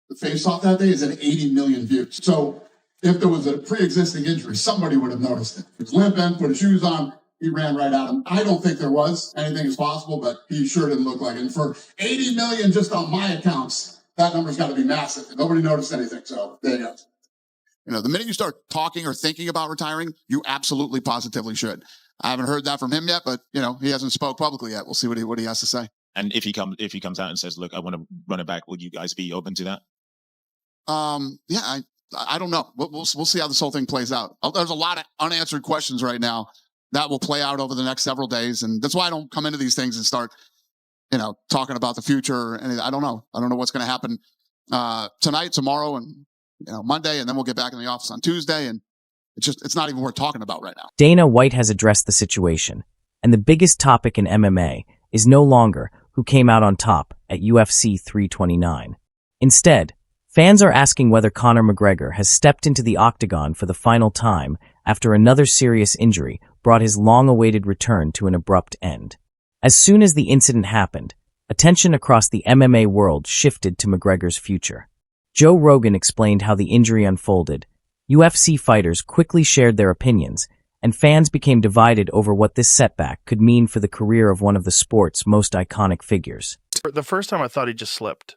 the face-off that day is at 80 million views. So if there was a pre-existing injury, somebody would have noticed it. He was limping, put his shoes on, he ran right at him. I don't think there was. Anything is possible, but he sure didn't look like it. And for 80 million just on my accounts, that number's got to be massive. Nobody noticed anything, so there you go. You know, the minute you start talking or thinking about retiring, you absolutely positively should. I haven't heard that from him yet, but, you know, he hasn't spoke publicly yet. We'll see what he has to say. And if he comes out and says, look, I want to run it back, will you guys be open to that? Yeah, I don't know. We'll see how this whole thing plays out. There's a lot of unanswered questions right now that will play out over the next several days. And that's why I don't come into these things and start, you know, talking about the future. And I don't know. I don't know what's going to happen tonight, tomorrow, and, you know, Monday. And then we'll get back in the office on Tuesday. And it's not even worth talking about right now. Dana White has addressed the situation. And the biggest topic in MMA is no longer who came out on top at UFC 329. Instead, fans are asking whether Conor McGregor has stepped into the Octagon for the final time after another serious injury brought his long-awaited return to an abrupt end. As soon as the incident happened, attention across the MMA world shifted to McGregor's future. Joe Rogan explained how the injury unfolded. UFC fighters quickly shared their opinions, and fans became divided over what this setback could mean for the career of one of the sport's most iconic figures. The first time I thought he just slipped.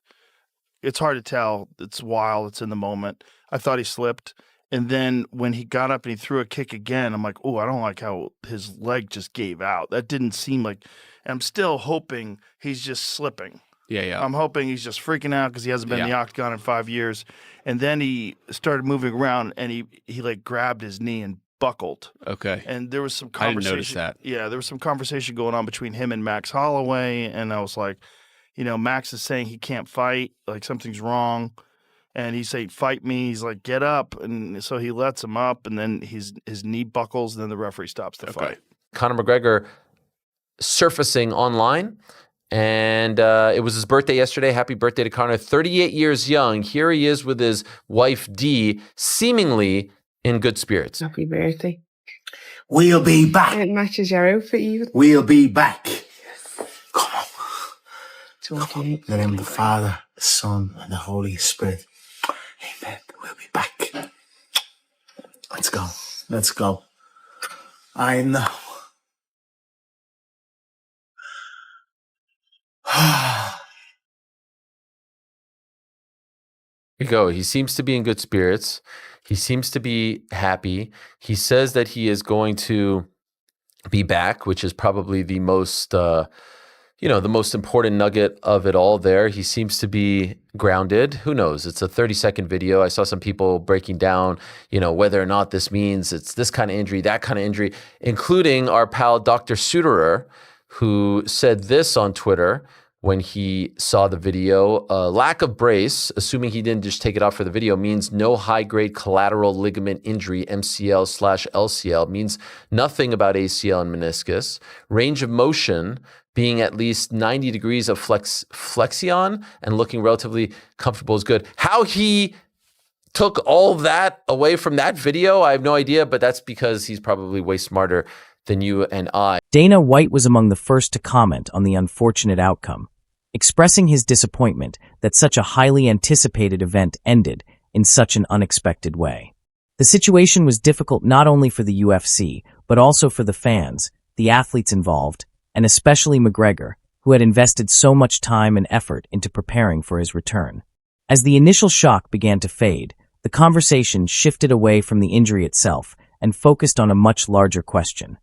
It's hard to tell. It's wild. It's in the moment. I thought he slipped. And then when he got up and he threw a kick again, I'm like, oh, I don't like how his leg just gave out. That didn't seem like – and I'm still hoping he's just slipping. Yeah. I'm hoping he's just freaking out because he hasn't been in the Octagon in 5 years. And then he started moving around and he like grabbed his knee and buckled. Okay. And there was some conversation. I didn't notice that. Yeah, there was some conversation going on between him and Max Holloway. And I was like, you know, Max is saying he can't fight, like something's wrong. And he's saying, fight me. He's like, get up. And so he lets him up, and then his knee buckles, and then the referee stops the fight. Conor McGregor surfacing online, and it was his birthday yesterday. Happy birthday to Conor. 38 years young. Here he is with his wife, Dee, seemingly in good spirits. Happy birthday. We'll be back. It matches your outfit even. We'll be back. Come on. It's okay. In the name of the Father, the Son, and the Holy Spirit. Amen. We'll be back. Let's go. Let's go. I know. Here you go. He seems to be in good spirits. He seems to be happy. He says that he is going to be back, which is probably the most, the most important nugget of it all there. He seems to be grounded. Who knows? It's a 30-second video. I saw some people breaking down, whether or not this means it's this kind of injury, that kind of injury, including our pal Dr. Suterer, who said this on Twitter when he saw the video. Lack of brace, assuming he didn't just take it off for the video, means no high-grade collateral ligament injury, MCL/LCL, means nothing about ACL and meniscus. Range of motion being at least 90 degrees of flexion and looking relatively comfortable is good. How he took all that away from that video, I have no idea, but that's because he's probably way smarter than you and I. Dana White was among the first to comment on the unfortunate outcome, expressing his disappointment that such a highly anticipated event ended in such an unexpected way. The situation was difficult not only for the UFC, but also for the fans, the athletes involved, and especially McGregor, who had invested so much time and effort into preparing for his return. As the initial shock began to fade, the conversation shifted away from the injury itself and focused on a much larger question.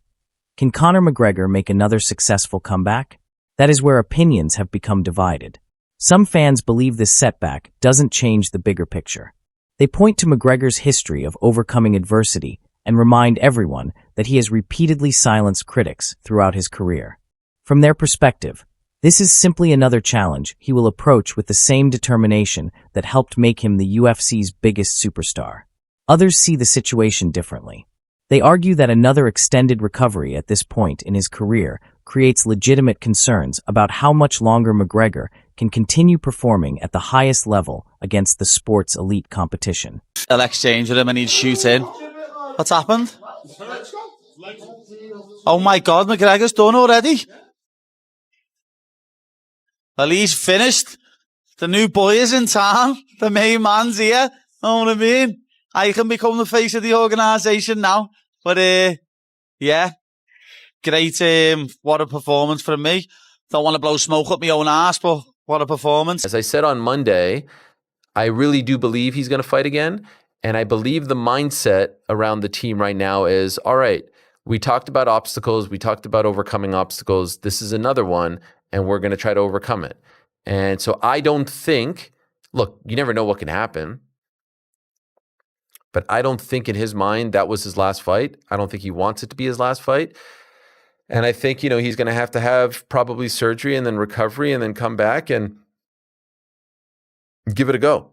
Can Conor McGregor make another successful comeback? That is where opinions have become divided. Some fans believe this setback doesn't change the bigger picture. They point to McGregor's history of overcoming adversity and remind everyone that he has repeatedly silenced critics throughout his career. From their perspective, this is simply another challenge he will approach with the same determination that helped make him the UFC's biggest superstar. Others see the situation differently. They argue that another extended recovery at this point in his career creates legitimate concerns about how much longer McGregor can continue performing at the highest level against the sport's elite competition. I'll exchange with him and he'd shoot in. What's happened? Oh my God, McGregor's done already. Well, he's finished. The new boy is in town. The main man's here. Know what I mean? I can become the face of the organisation now. But, yeah. Great. What a performance from me. Don't want to blow smoke up my own ass, but what a performance. As I said on Monday, I really do believe he's going to fight again. And I believe the mindset around the team right now is, all right, we talked about obstacles. We talked about overcoming obstacles. This is another one, and we're going to try to overcome it. And so I don't think, look, you never know what can happen. But I don't think in his mind that was his last fight. I don't think he wants it to be his last fight. And I think, he's going to have probably surgery and then recovery and then come back and give it a go.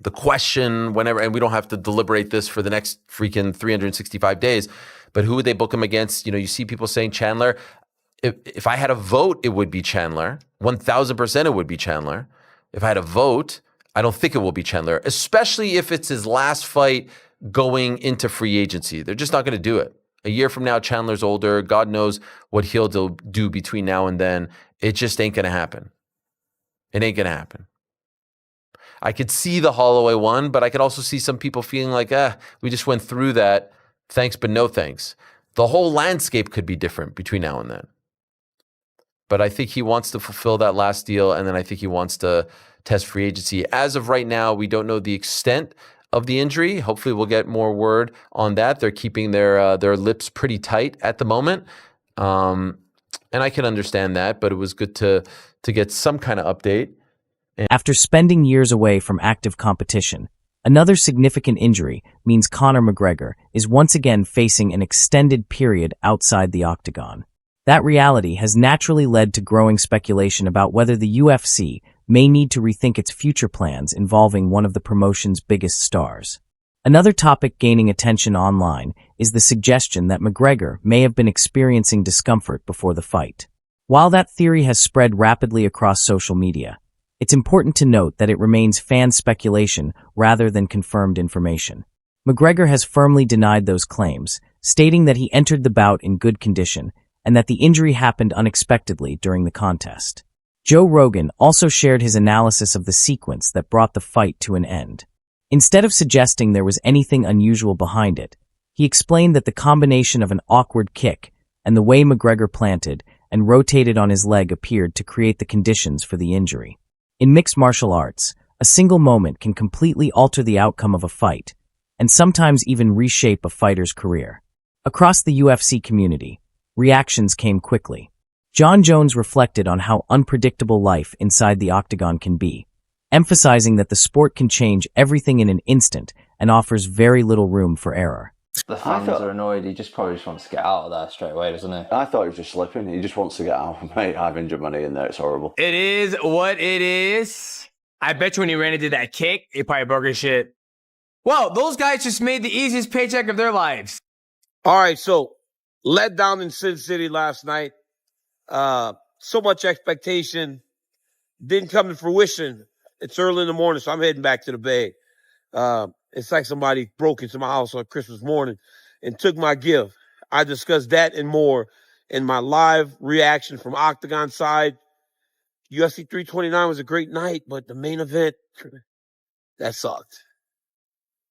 The question whenever, and we don't have to deliberate this for the next freaking 365 days, but who would they book him against? You see people saying Chandler. If I had a vote, it would be Chandler. 1,000% it would be Chandler. If I had a vote, I don't think it will be Chandler, especially if it's his last fight going into free agency. They're just not going to do it. A year from now, Chandler's older. God knows what he'll do between now and then. It just ain't going to happen. It ain't going to happen. I could see the Holloway one, but I could also see some people feeling like, we just went through that. Thanks, but no thanks. The whole landscape could be different between now and then. But I think he wants to fulfill that last deal, and then I think he wants to test free agency. As of right now, we don't know the extent of the injury. Hopefully we'll get more word on that. They're keeping their lips pretty tight at the moment. And I can understand that, but it was good to get some kind of update. After spending years away from active competition, another significant injury means Conor McGregor is once again facing an extended period outside the Octagon. That reality has naturally led to growing speculation about whether the UFC may need to rethink its future plans involving one of the promotion's biggest stars. Another topic gaining attention online is the suggestion that McGregor may have been experiencing discomfort before the fight. While that theory has spread rapidly across social media, it's important to note that it remains fan speculation rather than confirmed information. McGregor has firmly denied those claims, stating that he entered the bout in good condition and that the injury happened unexpectedly during the contest. Joe Rogan also shared his analysis of the sequence that brought the fight to an end. Instead of suggesting there was anything unusual behind it, he explained that the combination of an awkward kick and the way McGregor planted and rotated on his leg appeared to create the conditions for the injury. In mixed martial arts, a single moment can completely alter the outcome of a fight, and sometimes even reshape a fighter's career. Across the UFC community, reactions came quickly. Jon Jones reflected on how unpredictable life inside the Octagon can be, emphasizing that the sport can change everything in an instant and offers very little room for error. The fans are annoyed. He probably wants to get out of there straight away, doesn't he? I thought he was just slipping. He just wants to get out. Mate, I've injured my knee in there. It's horrible. It is what it is. I bet you when he ran into that kick, he probably broke his shit. Well, those guys just made the easiest paycheck of their lives. All right, so let down in Sin City last night. So much expectation didn't come to fruition. It's early in the morning, so I'm heading back to the Bay. It's like somebody broke into my house on Christmas morning and took my gift. I discussed that and more in my live reaction from Octagon side. UFC 329 was a great night, but the main event, that sucked.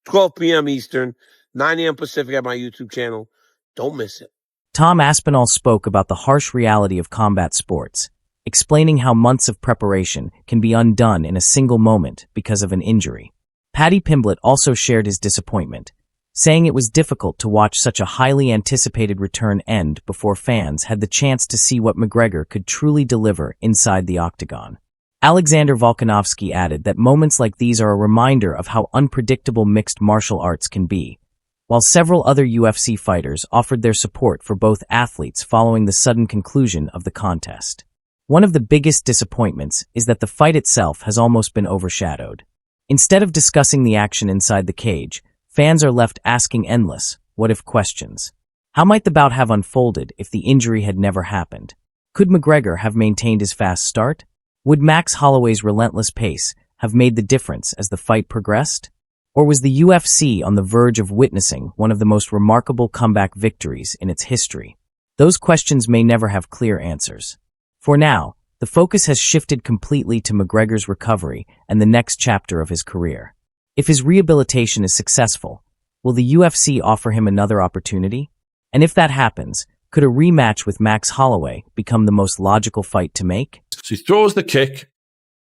12 p.m. Eastern, 9 a.m. Pacific at my YouTube channel. Don't miss it. Tom Aspinall spoke about the harsh reality of combat sports, explaining how months of preparation can be undone in a single moment because of an injury. Paddy Pimblett also shared his disappointment, saying it was difficult to watch such a highly anticipated return end before fans had the chance to see what McGregor could truly deliver inside the Octagon. Alexander Volkanovski added that moments like these are a reminder of how unpredictable mixed martial arts can be, while several other UFC fighters offered their support for both athletes following the sudden conclusion of the contest. One of the biggest disappointments is that the fight itself has almost been overshadowed. Instead of discussing the action inside the cage, fans are left asking endless, what-if questions. How might the bout have unfolded if the injury had never happened? Could McGregor have maintained his fast start? Would Max Holloway's relentless pace have made the difference as the fight progressed? Or was the UFC on the verge of witnessing one of the most remarkable comeback victories in its history? Those questions may never have clear answers. For now, The focus has shifted completely to McGregor's recovery and the next chapter of his career. If his rehabilitation is successful, will the UFC offer him another opportunity? And if that happens, could a rematch with Max Holloway become the most logical fight to make? So he throws the kick.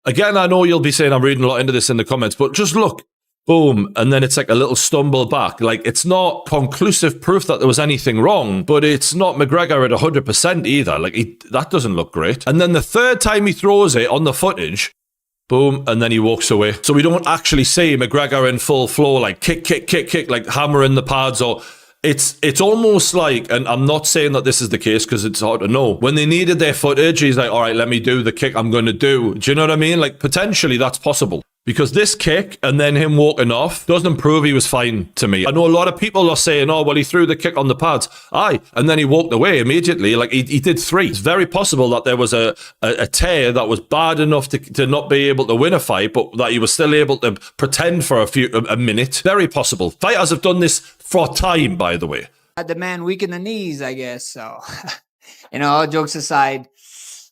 Again, I know you'll be saying I'm reading a lot into this in the comments, but just look. Boom. And then it's like a little stumble back. Like, it's not conclusive proof that there was anything wrong, but it's not McGregor at 100% either. Like, that doesn't look great. And then the third time he throws it on the footage, boom, and then he walks away. So we don't actually see McGregor in full flow, like kick, like hammering the pads, or it's almost like, and I'm not saying that this is the case because it's hard to know, when they needed their footage, he's like, all right, let me do the kick I'm going to do. Do you know what I mean? Like, potentially that's possible. Because this kick and then him walking off doesn't prove he was fine to me. I know a lot of people are saying, oh, well, he threw the kick on the pads. Aye. And then he walked away immediately. Like, he did 3. It's very possible that there was a tear that was bad enough to not be able to win a fight, but that he was still able to pretend for a minute. Very possible. Fighters have done this for time, by the way. Had the man weak in the knees, I guess. So, all jokes aside,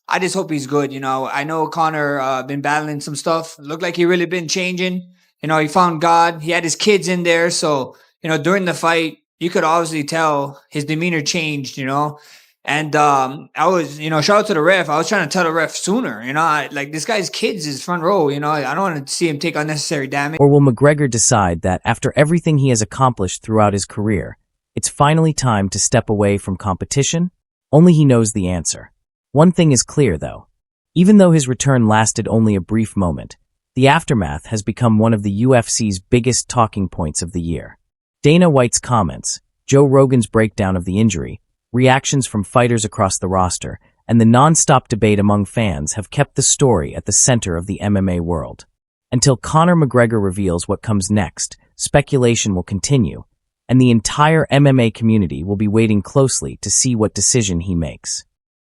I just hope he's good. I know Conor been battling some stuff. Looked like he really been changing. He found God. He had his kids in there. So, during the fight, you could obviously tell his demeanor changed, And I was, shout out to the ref. I was trying to tell the ref sooner, like, this guy's kids is front row, I don't want to see him take unnecessary damage. Or will McGregor decide that after everything he has accomplished throughout his career, it's finally time to step away from competition? Only he knows the answer. One thing is clear, though. Even though his return lasted only a brief moment, the aftermath has become one of the UFC's biggest talking points of the year. Dana White's comments, Joe Rogan's breakdown of the injury, reactions from fighters across the roster, and the non-stop debate among fans have kept the story at the center of the MMA world. Until Conor McGregor reveals what comes next, speculation will continue, and the entire MMA community will be waiting closely to see what decision he makes.